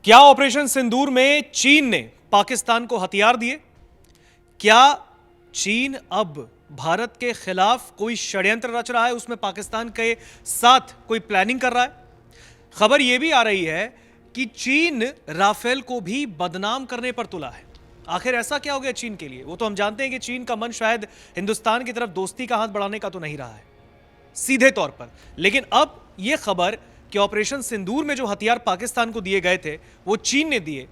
क्या ऑपरेशन सिंदूर में चीन ने पाकिस्तान को हथियार दिए? क्या चीन अब भारत के खिलाफ कोई षड्यंत्र रच रहा है, उसमें पाकिस्तान के साथ कोई प्लानिंग कर रहा है? खबर यह भी आ रही है कि चीन राफेल को भी बदनाम करने पर तुला है। आखिर ऐसा क्या हो गया चीन के लिए? वो तो हम जानते हैं कि चीन का मन शायद हिंदुस्तान की तरफ दोस्ती का हाथ बढ़ाने का तो नहीं रहा है सीधे तौर पर, लेकिन अब यह खबर कि ऑपरेशन सिंदूर में जो हथियार पाकिस्तान को दिए गए थे वो चीन ने दिए,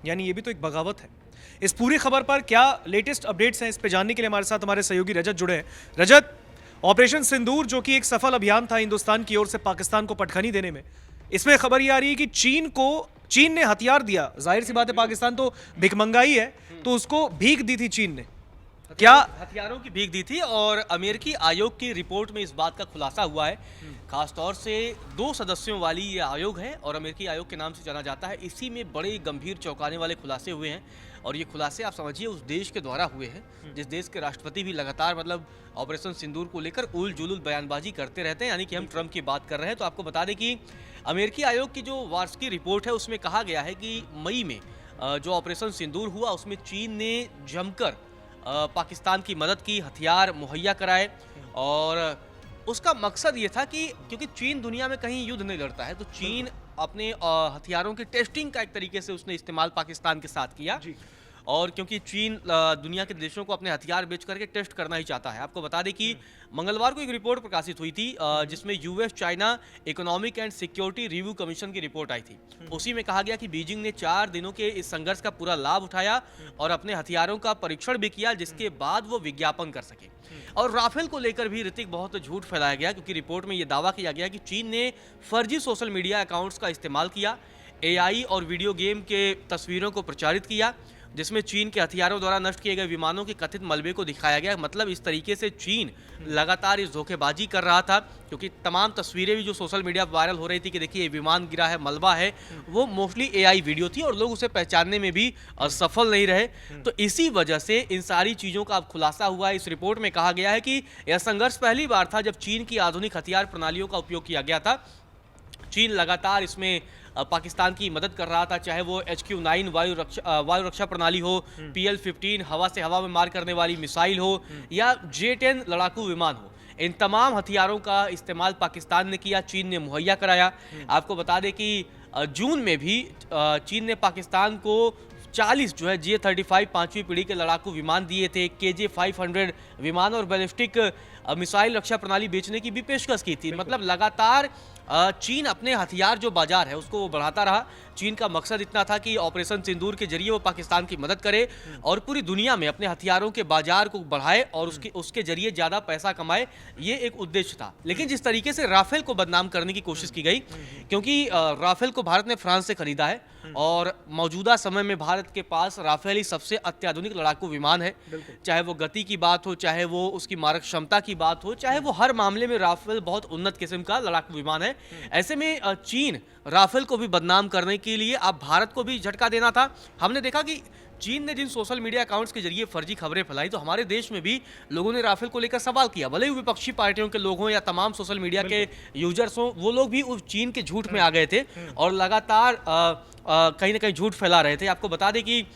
यानी ये भी तो एक बगावत है। इस पूरी खबर पर क्या लेटेस्ट अपडेट्स हैं, इस पे जानने के लिए हमारे साथ हमारे सहयोगी रजत जुड़े हैं। रजत, ऑपरेशन सिंदूर जो कि एक सफल अभियान था हिंदुस्तान की ओर से पाकिस्तान को पटखनी देने में, इसमें खबर ये आ रही है कि चीन ने हथियार दिया। जाहिर सी बात है पाकिस्तान तो भिखमंगाई है, तो उसको भीख दी थी चीन ने। क्या हथियारों की भीख दी थी और अमेरिकी आयोग की रिपोर्ट में इस बात का खुलासा हुआ है। खासतौर से 2 सदस्यों वाली ये आयोग है और अमेरिकी आयोग के नाम से जाना जाता है। इसी में बड़े गंभीर चौंकाने वाले खुलासे हुए हैं और ये खुलासे आप समझिए उस देश के द्वारा हुए हैं जिस देश के राष्ट्रपति भी लगातार ऑपरेशन सिंदूर को लेकर उल जुलूल बयानबाजी करते रहते हैं, यानी कि हम ट्रंप की बात कर रहे हैं। तो आपको बता दें कि अमेरिकी आयोग की जो वार्षिक रिपोर्ट है उसमें कहा गया है कि मई में जो ऑपरेशन सिंदूर हुआ उसमें चीन ने जमकर पाकिस्तान की मदद की, हथियार मुहैया कराए और उसका मकसद ये था कि क्योंकि चीन दुनिया में कहीं युद्ध नहीं लड़ता है, तो चीन अपने हथियारों की टेस्टिंग का एक तरीके से उसने इस्तेमाल पाकिस्तान के साथ किया। और क्योंकि चीन दुनिया के देशों को अपने हथियार बेच करके टेस्ट करना ही चाहता है। आपको बता दें कि मंगलवार को एक रिपोर्ट प्रकाशित हुई थी जिसमें US China economic and security review commission की रिपोर्ट आई थी। उसी में कहा गया कि बीजिंग ने 4 दिनों के इस संघर्ष का पूरा लाभ उठाया और अपने हथियारों का परीक्षण भी किया, जिसके बाद वो विज्ञापन कर सके। और राफेल को लेकर भी ऋतिक बहुत झूठ फैलाया गया, क्योंकि रिपोर्ट में यह दावा किया गया कि चीन ने फर्जी सोशल मीडिया अकाउंट्स का इस्तेमाल किया, एआई और वीडियो गेम के तस्वीरों को प्रचारित किया जिसमें चीन के हथियारों द्वारा नष्ट किए गए विमानों के कथित मलबे को दिखाया गया। मतलब इस तरीके से चीन लगातार इस धोखेबाजी कर रहा था, क्योंकि तमाम तस्वीरें भी जो सोशल मीडिया पर वायरल हो रही थी कि देखिए विमान गिरा है, मलबा है, वो मोस्टली एआई वीडियो थी और लोग उसे पहचानने में भी सफल नहीं रहे। तो इसी वजह से इन सारी चीज़ों का अब खुलासा हुआ है। इस रिपोर्ट में कहा गया है कि यह संघर्ष पहली बार था जब चीन की आधुनिक हथियार प्रणालियों का उपयोग किया गया था। चीन लगातार इसमें पाकिस्तान की मदद कर रहा था, चाहे वो HQ-9 वायु रक्षा प्रणाली हो, PL-15 हवा से हवा में मार करने वाली मिसाइल हो या J-10 लड़ाकू विमान हो। इन तमाम हथियारों का इस्तेमाल पाकिस्तान ने किया, चीन ने मुहैया कराया। आपको बता दें कि जून में भी चीन ने पाकिस्तान को 40 जो है J-35 5वीं पीढ़ी के लड़ाकू विमान दिए थे, KJ-500 विमान और बैलिस्टिक मिसाइल रक्षा प्रणाली बेचने की भी पेशकश की थी। मतलब लगातार चीन अपने हथियार जो बाजार है उसको वो बढ़ाता रहा। चीन का मकसद इतना था कि ऑपरेशन सिंदूर के जरिए वो पाकिस्तान की मदद करे और पूरी दुनिया में अपने हथियारों के बाजार को बढ़ाए और उसके जरिए ज़्यादा पैसा कमाए, ये एक उद्देश्य था। लेकिन जिस तरीके से राफेल को बदनाम करने की कोशिश की गई, क्योंकि राफेल को भारत ने फ्रांस से खरीदा है और मौजूदा समय में भारत के पास राफेल ही सबसे अत्याधुनिक लड़ाकू विमान है। चाहे वो गति की बात हो, चाहे वो उसकी मारक क्षमता की बात हो, चाहे वो हर मामले में राफेल बहुत उन्नत किस्म का लड़ाकू विमान है। ऐसे में चीन राफेल को भी बदनाम करने के लिए अब भारत को भी झटका देना था। हमने देखा कि चीन ने जिन सोशल मीडिया अकाउंट्स के जरिए फर्जी खबरें फैलाई, तो हमारे देश में भी लोगों ने राफेल को लेकर सवाल किया। भले ही विपक्षी पार्टियों के लोग हों या तमाम सोशल मीडिया के यूजर्स हों, वो लोग भी उस चीन के झूठ में आ गए थे और लगातार कहीं ना कहीं झूठ फैला रहे थे। आपको बता दें कि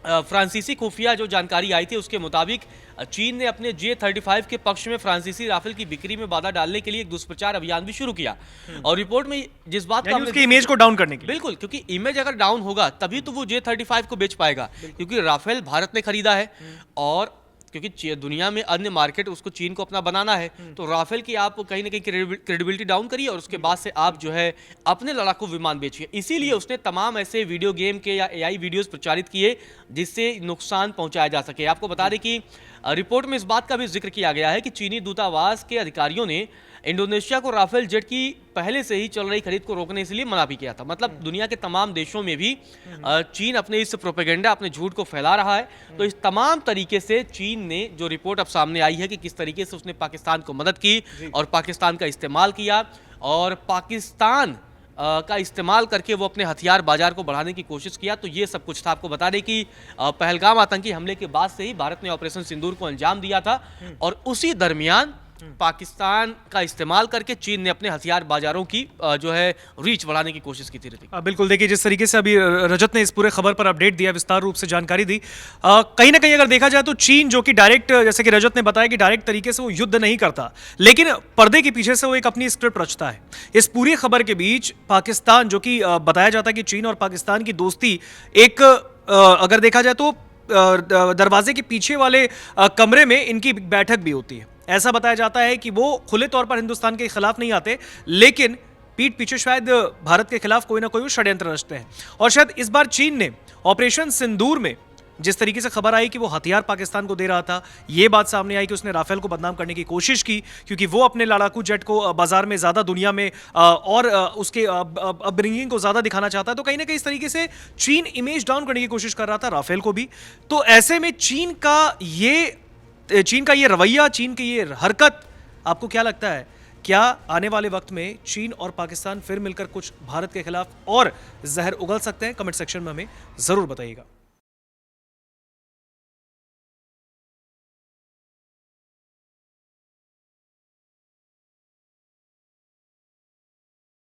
फ्रांसीसी खुफिया जो जानकारी आई थी उसके मुताबिक चीन ने अपने J-35 के पक्ष में फ्रांसीसी राफेल की बिक्री में बाधा डालने के लिए एक दुष्प्रचार अभियान भी शुरू किया। और रिपोर्ट में जिस बात का उसकी इमेज को डाउन करने के लिए, बिल्कुल, क्योंकि इमेज अगर डाउन होगा तभी तो वो J-35 को बेच पाएगा, क्योंकि राफेल भारत ने खरीदा है और क्योंकि दुनिया में अन्य मार्केट उसको चीन को अपना बनाना है, तो राफेल की आप कहीं ना कहीं क्रेडिबिलिटी डाउन करिए और उसके बाद से आप जो है अपने लड़ाकू विमान बेचिए। इसीलिए उसने तमाम ऐसे वीडियो गेम के या एआई वीडियोस प्रचारित किए जिससे नुकसान पहुंचाया जा सके। आपको बता दें कि रिपोर्ट में इस बात का भी जिक्र किया गया है कि चीनी दूतावास के अधिकारियों ने इंडोनेशिया को राफेल जेट की पहले से ही चल रही खरीद को रोकने के लिए मना भी किया था। मतलब दुनिया के तमाम देशों में भी चीन अपने इस प्रोपेगेंडा, अपने झूठ को फैला रहा है। तो इस तमाम तरीके से चीन ने जो रिपोर्ट अब सामने आई है कि किस तरीके से उसने पाकिस्तान को मदद की और पाकिस्तान का इस्तेमाल किया और पाकिस्तान का इस्तेमाल करके वो अपने हथियार बाजार को बढ़ाने की कोशिश किया, तो ये सब कुछ था। आपको बता दें कि पहलगाम आतंकी हमले के बाद से ही भारत ने ऑपरेशन सिंदूर को अंजाम दिया था और उसी दरमियान पाकिस्तान का इस्तेमाल करके चीन ने अपने हथियार बाजारों की जो है रीच बढ़ाने की कोशिश की थी ऋतिक। बिल्कुल, देखिए जिस तरीके से अभी रजत ने इस पूरे खबर पर अपडेट दिया, विस्तार रूप से जानकारी दी, कहीं ना कहीं अगर देखा जाए तो चीन जो कि डायरेक्ट, जैसे कि रजत ने बताया कि डायरेक्ट तरीके से वो युद्ध नहीं करता, लेकिन पर्दे के पीछे से वो एक अपनी स्क्रिप्ट रचता है। इस पूरी खबर के बीच पाकिस्तान, जो कि बताया जाता है कि चीन और पाकिस्तान की दोस्ती एक अगर देखा जाए तो दरवाजे के पीछे वाले कमरे में इनकी बैठक भी होती है। ऐसा बताया जाता है कि वो खुले तौर पर हिंदुस्तान के खिलाफ नहीं आते, लेकिन पीठ पीछे शायद भारत के खिलाफ कोई ना कोई षड्यंत्र रचते हैं। और शायद इस बार चीन ने ऑपरेशन सिंदूर में जिस तरीके से खबर आई कि वो हथियार पाकिस्तान को दे रहा था, ये बात सामने आई कि उसने राफेल को बदनाम करने की कोशिश की, क्योंकि वो अपने लड़ाकू जेट को बाजार में ज़्यादा दुनिया में और उसके अपब्रिंगिंग को ज़्यादा दिखाना चाहता है। तो कहीं ना कहीं इस तरीके से चीन इमेज डाउन करने की कोशिश कर रहा था राफेल को भी। तो ऐसे में चीन का ये रवैया, चीन की ये हरकत, आपको क्या लगता है? क्या आने वाले वक्त में चीन और पाकिस्तान फिर मिलकर कुछ भारत के खिलाफ और जहर उगल सकते हैं? कमेंट सेक्शन में हमें ज़रूर बताइएगा।